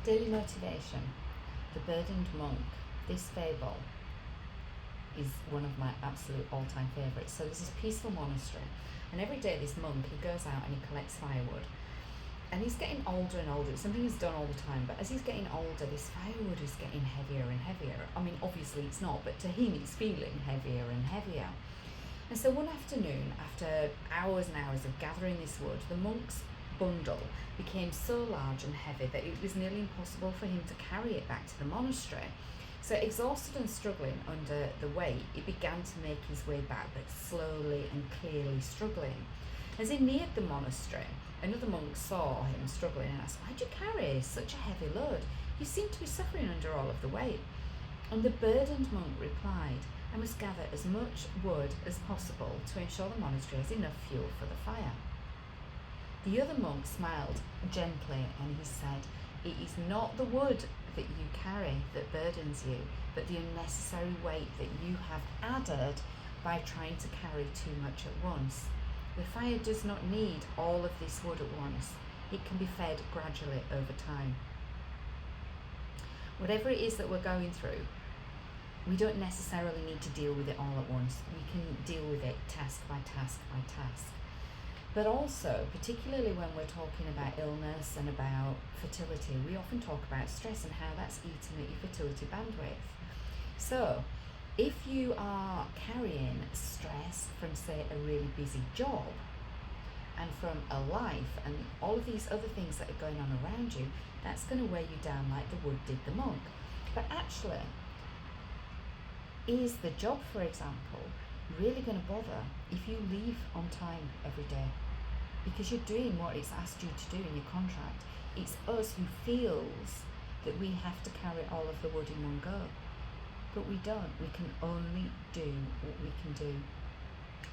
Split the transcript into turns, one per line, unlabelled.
Daily motivation. The burdened monk. This fable is one of my absolute all-time favourites. So there's this peaceful monastery, and every day this monk, he goes out and he collects firewood. And he's getting older and older. It's something he's done all the time, but as he's getting older, this firewood is getting heavier and heavier. I mean, obviously it's not, but to him it's feeling heavier and heavier. And so one afternoon, after hours and hours of gathering this wood, the monk's bundle became so large and heavy that it was nearly impossible for him to carry it back to the monastery. So exhausted and struggling under the weight, he began to make his way back, but slowly and clearly struggling. As he neared the monastery, another monk saw him struggling and asked, "Why'd you carry such a heavy load? You seem to be suffering under all of the weight." And the burdened monk replied, "I must gather as much wood as possible to ensure the monastery has enough fuel for the fire." The other monk smiled gently and he said, "It is not the wood that you carry that burdens you, but the unnecessary weight that you have added by trying to carry too much at once. The fire does not need all of this wood at once. It can be fed gradually over time." Whatever it is that we're going through, we don't necessarily need to deal with it all at once. We can deal with it task by task by task. But also, particularly when we're talking about illness and about fertility, we often talk about stress and how that's eating at your fertility bandwidth. So, if you are carrying stress from, say, a really busy job and from a life and all of these other things that are going on around you, that's going to weigh you down like the wood did the monk. But actually, is the job, for example, really going to bother if you leave on time every day? Because you're doing what it's asked you to do in your contract. It's us who feels that we have to carry all of the wood in one go. But we don't. We can only do what we can do.